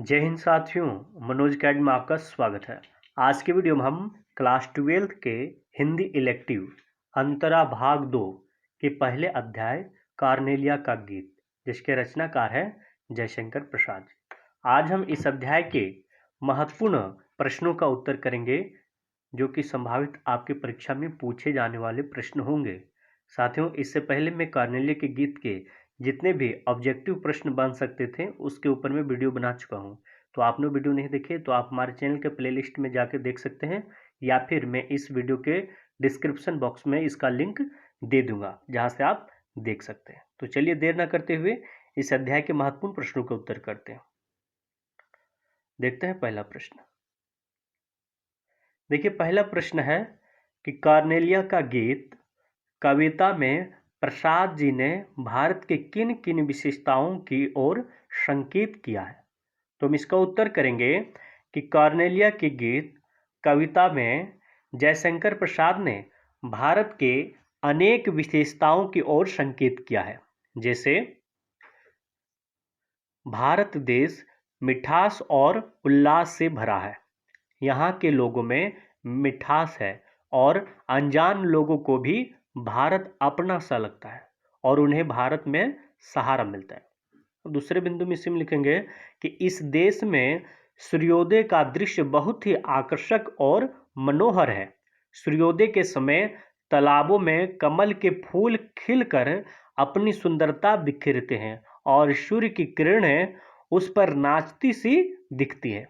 जय हिंद साथियों, मनोज अकेडमी में आपका स्वागत है। आज के वीडियो में हम क्लास 12 के हिंदी इलेक्टिव अंतरा भाग 2 के पहले अध्याय कार्नेलिया का गीत, जिसके रचनाकार हैं जयशंकर प्रसाद। आज हम इस अध्याय के महत्वपूर्ण प्रश्नों का उत्तर करेंगे, जो कि संभावित आपके परीक्षा में पूछे जाने वाले प्रश्न होंगे। साथियों, इससे पहले मैं कार्नेलिया के गीत के जितने भी ऑब्जेक्टिव प्रश्न बन सकते थे उसके ऊपर मैं वीडियो बना चुका हूं। तो आपने वीडियो नहीं देखे तो आप हमारे चैनल के प्लेलिस्ट में जाकर देख सकते हैं, या फिर मैं इस वीडियो के डिस्क्रिप्शन बॉक्स में इसका लिंक दे दूंगा, जहां से आप देख सकते हैं। तो चलिए देर न करते हुए इस अध्याय के महत्वपूर्ण प्रश्नों का उत्तर करते हैं। देखते हैं पहला प्रश्न। देखिए, पहला प्रश्न है कि कार्नेलिया का गीत कविता में प्रसाद जी ने भारत के किन किन विशेषताओं की ओर संकेत किया है। तो हम इसका उत्तर करेंगे कि कार्नेलिया के गीत कविता में जयशंकर प्रसाद ने भारत के अनेक विशेषताओं की ओर संकेत किया है। जैसे, भारत देश मिठास और उल्लास से भरा है, यहाँ के लोगों में मिठास है और अनजान लोगों को भी भारत अपना सा लगता है और उन्हें भारत में सहारा मिलता है। दूसरे बिंदु में इसी में लिखेंगे कि इस देश में सूर्योदय का दृश्य बहुत ही आकर्षक और मनोहर है। सूर्योदय के समय तालाबों में कमल के फूल खिलकर अपनी सुंदरता बिखेरते हैं और सूर्य की किरणें उस पर नाचती सी दिखती है।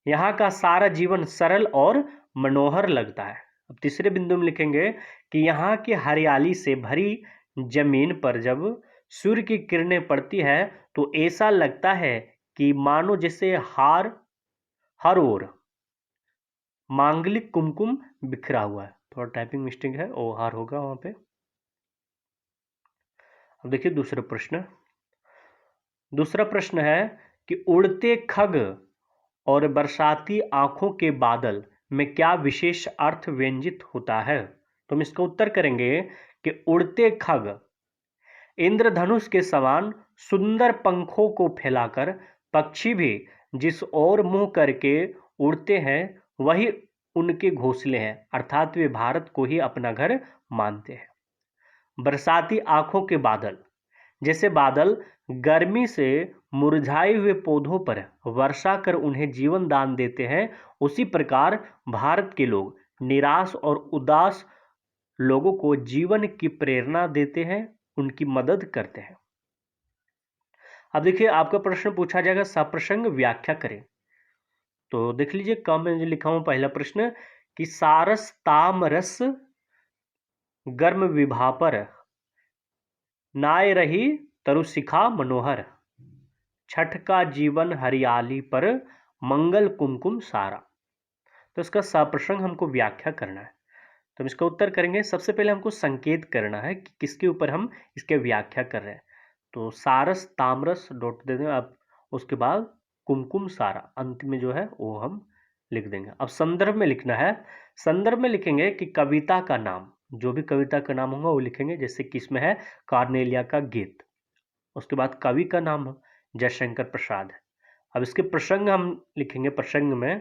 यहाँ का सारा जीवन सरल और मनोहर लगता है। अब तीसरे बिंदु में लिखेंगे कि यहाँ की हरियाली से भरी जमीन पर जब सूर्य की किरणें पड़ती है तो ऐसा लगता है कि मानो जैसे हर ओर मांगलिक कुमकुम बिखरा हुआ है। थोड़ा टाइपिंग मिस्टेक है, ओ हार होगा वहां पे। अब देखिए दूसरा प्रश्न है कि उड़ते खग और बरसाती आंखों के बादल में क्या विशेष अर्थ व्यंजित होता है। तो हम इसका उत्तर करेंगे कि उड़ते खग इंद्रधनुष के समान सुंदर पंखों को फैलाकर पक्षी भी जिस ओर मुंह करके उड़ते हैं वही उनके घोंसले हैं, अर्थात वे भारत को ही अपना घर मानते हैं। बरसाती आंखों के बादल, जैसे बादल गर्मी से मुरझाए हुए पौधों पर वर्षा कर उन्हें जीवन दान देते हैं, उसी प्रकार भारत के लोग निराश और उदास लोगों को जीवन की प्रेरणा देते हैं, उनकी मदद करते हैं। अब देखिए, आपका प्रश्न पूछा जाएगा सप्रसंग व्याख्या करें। तो देख लीजिए, कम में लिखा हूं पहला प्रश्न कि सारस ताम रस गर्म विभा पर नाय रही तरुशिखा मनोहर, छठ का जीवन हरियाली पर मंगल कुमकुम सारा। तो इसका सप्रसंग हमको व्याख्या करना है। तो हम इसका उत्तर करेंगे। सबसे पहले हमको संकेत करना है कि किसके ऊपर हम इसके व्याख्या कर रहे हैं। तो सारस तामरस डॉट दे देंगे आप, उसके बाद कुमकुम सारा अंत में जो है वो हम लिख देंगे। अब संदर्भ में लिखना है। संदर्भ में लिखेंगे कि कविता का नाम, जो भी कविता का नाम होगा वो लिखेंगे। जैसे किसमें है, कार्नेलिया का गीत। उसके बाद कवि का नाम जयशंकर प्रसाद है। अब इसके प्रसंग हम लिखेंगे। प्रसंग में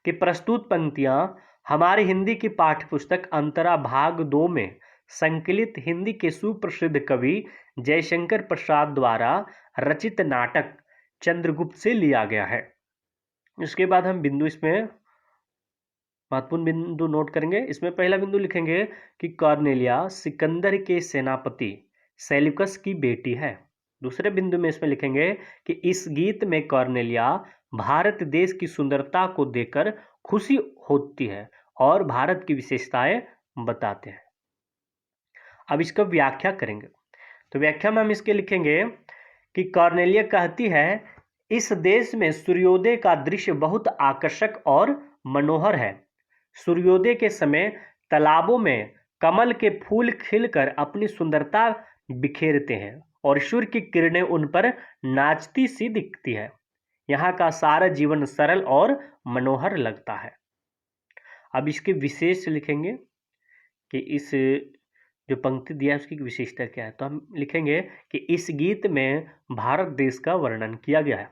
कि प्रस्तुत पंक्तियां हमारे हिंदी की पाठ्यपुस्तक अंतरा भाग 2 में संकलित हिंदी के सुप्रसिद्ध कवि जयशंकर प्रसाद द्वारा रचित नाटक चंद्रगुप्त से लिया गया है। इसके बाद हम बिंदु इसमें महत्वपूर्ण बिंदु नोट करेंगे। इसमें पहला बिंदु लिखेंगे कि कार्नेलिया सिकंदर के सेनापति सेल्यूकस की बेटी है। दूसरे बिंदु में इसमें लिखेंगे कि इस गीत में कार्नेलिया भारत देश की सुंदरता को देखकर खुशी होती है और भारत की विशेषताएं बताते हैं। अब इसका व्याख्या करेंगे। तो व्याख्या में हम इसके लिखेंगे कि कार्नेलिया कहती है, इस देश में सूर्योदय का दृश्य बहुत आकर्षक और मनोहर है। सूर्योदय के समय तालाबों में कमल के फूल खिलकर अपनी सुंदरता बिखेरते हैं और सूर्य की किरणें उन पर नाचती सी दिखती है। यहाँ का सारा जीवन सरल और मनोहर लगता है। अब इसके विशेष लिखेंगे कि इस जो पंक्ति दिया है उसकी विशेषता क्या है। तो हम लिखेंगे कि इस गीत में भारत देश का वर्णन किया गया है।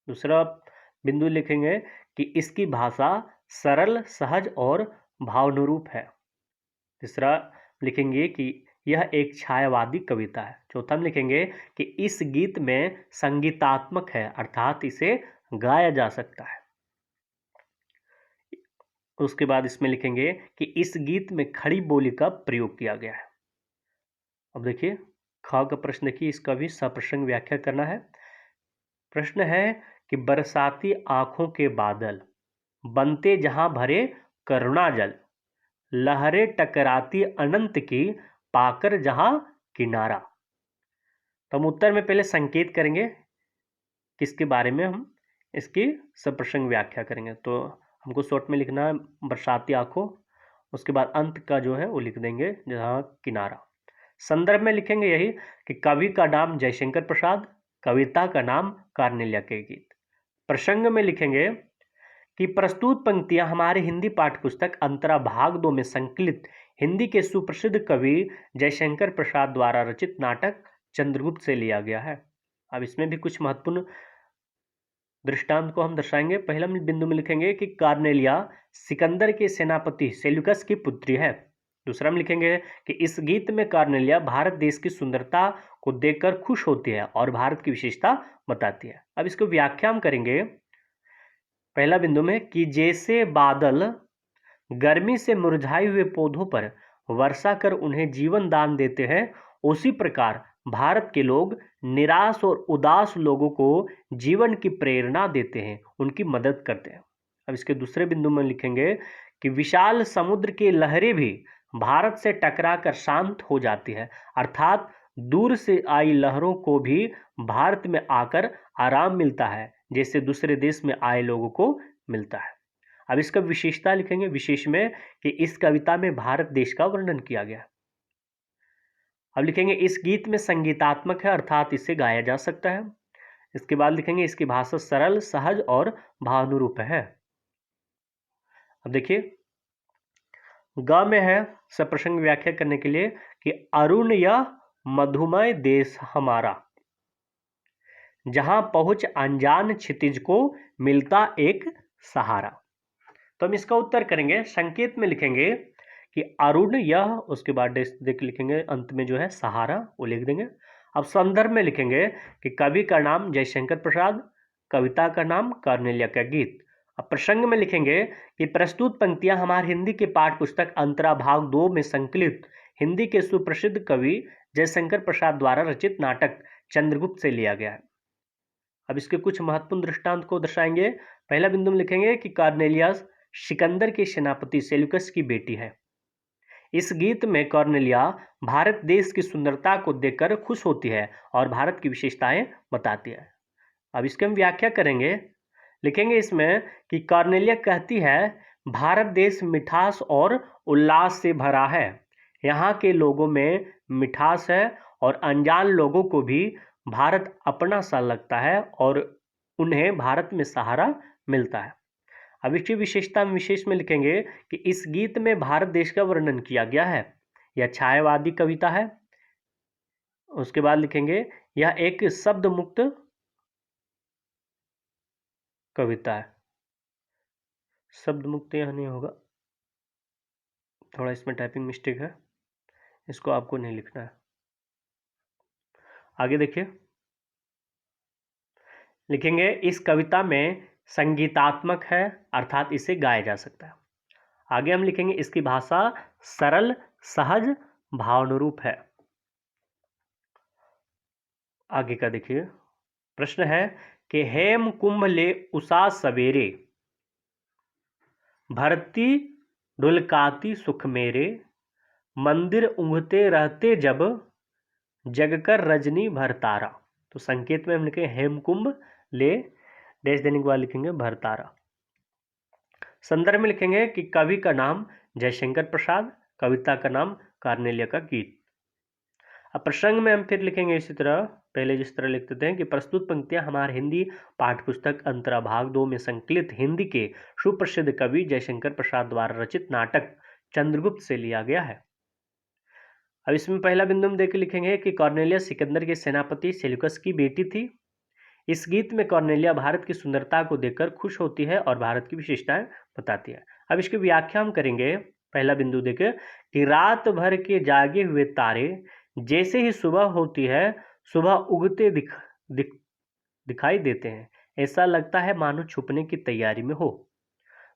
दूसरा बिंदु लिखेंगे कि इसकी भाषा सरल, सहज और भावानुरूप है। तीसरा लिखेंगे कि यह एक छायावादी कविता है। चौथा में लिखेंगे कि इस गीत में संगीतात्मक है, अर्थात इसे गाया जा सकता है। उसके बाद इसमें लिखेंगे कि इस गीत में खड़ी बोली का प्रयोग किया गया है। अब देखिए ख का प्रश्न, देखिए इसका भी सप्रसंग व्याख्या करना है। प्रश्न है कि बरसाती आंखों के बादल बनते जहां भरे करुणा जल, लहरें टकराती अनंत की पाकर जहां किनारा। तो हम उत्तर में पहले संकेत करेंगे किसके बारे में, हम इसकी सप्रसंग व्याख्या करेंगे। तो हमको शॉर्ट में लिखना है बरसाती आंखों, उसके बाद अंत का जो है वो लिख देंगे जहां किनारा। संदर्भ में लिखेंगे यही कि कवि का नाम जयशंकर प्रसाद, कविता का नाम कार्नेलिया के गीत। प्रसंग में लिखेंगे कि प्रस्तुत पंक्तियां हमारे हिंदी पाठ्यपुस्तक अंतरा भाग 2 में संकलित हिंदी के सुप्रसिद्ध कवि जयशंकर प्रसाद द्वारा रचित नाटक चंद्रगुप्त से लिया गया है। अब इसमें भी कुछ महत्वपूर्ण दृष्टांत को हम दर्शाएंगे। पहला बिंदु में लिखेंगे कि कार्नेलिया सिकंदर के सेनापति सेल्यूकस की पुत्री है। दूसरा में लिखेंगे कि इस गीत में कार्नेलिया भारत देश की सुंदरता को देखकर खुश होती है और भारत की विशेषता बताती है। अब इसको व्याख्या हम करेंगे। पहला बिंदु में कि जैसे बादल गर्मी से मुरझाए हुए पौधों पर वर्षा कर उन्हें जीवन दान देते हैं, उसी प्रकार भारत के लोग निराश और उदास लोगों को जीवन की प्रेरणा देते हैं, उनकी मदद करते हैं। अब इसके दूसरे बिंदु में लिखेंगे कि विशाल समुद्र की लहरें भी भारत से टकराकर शांत हो जाती है, अर्थात दूर से आई लहरों को भी भारत में आकर आराम मिलता है, जैसे दूसरे देश में आए लोगों को मिलता है। अब इसका विशेषता लिखेंगे, विशेष में कि इस कविता में भारत देश का वर्णन किया गया है। अब लिखेंगे इस गीत में संगीतात्मक है, अर्थात इसे गाया जा सकता है। इसके बाद लिखेंगे इसकी भाषा सरल, सहज और भावानुरूप है। अब देखिए ग में है सप्रसंग व्याख्या करने के लिए कि अरुण यह मधुमय देश हमारा, जहां पहुंच अनजान क्षितिज को मिलता एक सहारा। तो हम इसका उत्तर करेंगे। संकेत में लिखेंगे कि अरुण यह, उसके बाद देख लिखेंगे अंत में जो है सहारा वो लिख देंगे। अब संदर्भ में लिखेंगे कि कवि का नाम जयशंकर प्रसाद, कविता का नाम कार्नेलिया का गीत। अब प्रसंग में लिखेंगे कि प्रस्तुत पंक्तियां हमारे हिंदी के पाठ्य पुस्तक अंतरा भाग 2 में संकलित हिंदी के सुप्रसिद्ध कवि जयशंकर प्रसाद द्वारा रचित नाटक चंद्रगुप्त से लिया गया है। अब इसके कुछ महत्वपूर्ण दृष्टांत को दर्शाएंगे। पहला बिंदु में लिखेंगे कि कार्नेलिया सिकंदर के सेनापति सेल्यूकस की बेटी है। इस गीत में कार्नेलिया भारत देश की सुंदरता को देखकर खुश होती है और भारत की विशेषताएं बताती है। अब इसकी हम व्याख्या करेंगे। लिखेंगे इसमें कि कार्नेलिया कहती है भारत देश मिठास और उल्लास से भरा है, यहाँ के लोगों में मिठास है और अनजान लोगों को भी भारत अपना सा लगता है और उन्हें भारत में सहारा मिलता है। अब इसकी विशेषता विशेष में लिखेंगे कि इस गीत में भारत देश का वर्णन किया गया है, यह छायावादी कविता है। उसके बाद लिखेंगे यह एक शब्द मुक्त कविता है। शब्द मुक्त यह नहीं होगा, थोड़ा इसमें टाइपिंग मिस्टेक है, इसको आपको नहीं लिखना है। आगे देखिए लिखेंगे इस कविता में संगीतात्मक है, अर्थात इसे गाया जा सकता है। आगे हम लिखेंगे इसकी भाषा सरल, सहज, भावानुरूप है। आगे का देखिए प्रश्न है कि हेम कुंभ ले उषा सवेरे, भरती ढुलकाती सुख मेरे, मंदिर ऊँघते रहते जब, जगकर रजनी भरतारा। तो संकेत में हम लिखेंगे हेमकुंभ ले, डैश देने के बाद लिखेंगे भरतारा। संदर्भ में लिखेंगे कि कवि का नाम जयशंकर प्रसाद, कविता का नाम कार्नेलिया का गीत। अब प्रसंग में हम फिर लिखेंगे इसी तरह, पहले जिस तरह लिख देते हैं कि प्रस्तुत पंक्तियां हमारे हिंदी पाठ्यपुस्तक अंतरा भाग 2 में संकलित हिंदी के सुप्रसिद्ध कवि जयशंकर प्रसाद द्वारा रचित नाटक चंद्रगुप्त से लिया गया है। अब इसमें पहला बिंदु हम देख लिखेंगे कि कॉर्नेलिया सिकंदर के सेनापति सेल्यूकस की बेटी थी। इस गीत में कॉर्नेलिया भारत की सुंदरता को देखकर खुश होती है और भारत की विशेषताएं बताती है। अब इसकी व्याख्या हम करेंगे। पहला बिंदु देखें कि रात भर के जागे हुए तारे जैसे ही सुबह होती है सुबह उगते दिखाई देते हैं, ऐसा लगता है मानो छुपने की तैयारी में हो।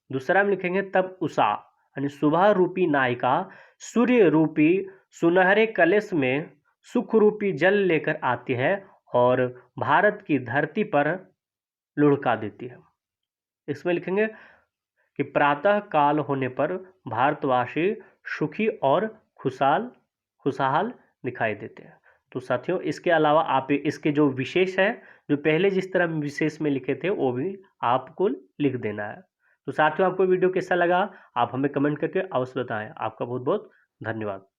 दूसरा हम लिखेंगे तब उषा यानी सुबह रूपी नायिका सूर्य रूपी सुनहरे कलश में सुख रूपी जल लेकर आती है और भारत की धरती पर लुढ़का देती है। इसमें लिखेंगे कि प्रातः काल होने पर भारतवासी सुखी और खुशहाल दिखाई देते हैं। तो साथियों, इसके अलावा आप इसके जो विशेष है, जो पहले जिस तरह विशेष में लिखे थे वो भी आपको लिख देना है। तो साथियों, आपको वीडियो कैसा लगा आप हमें कमेंट करके अवश्य बताएं। आपका बहुत बहुत धन्यवाद।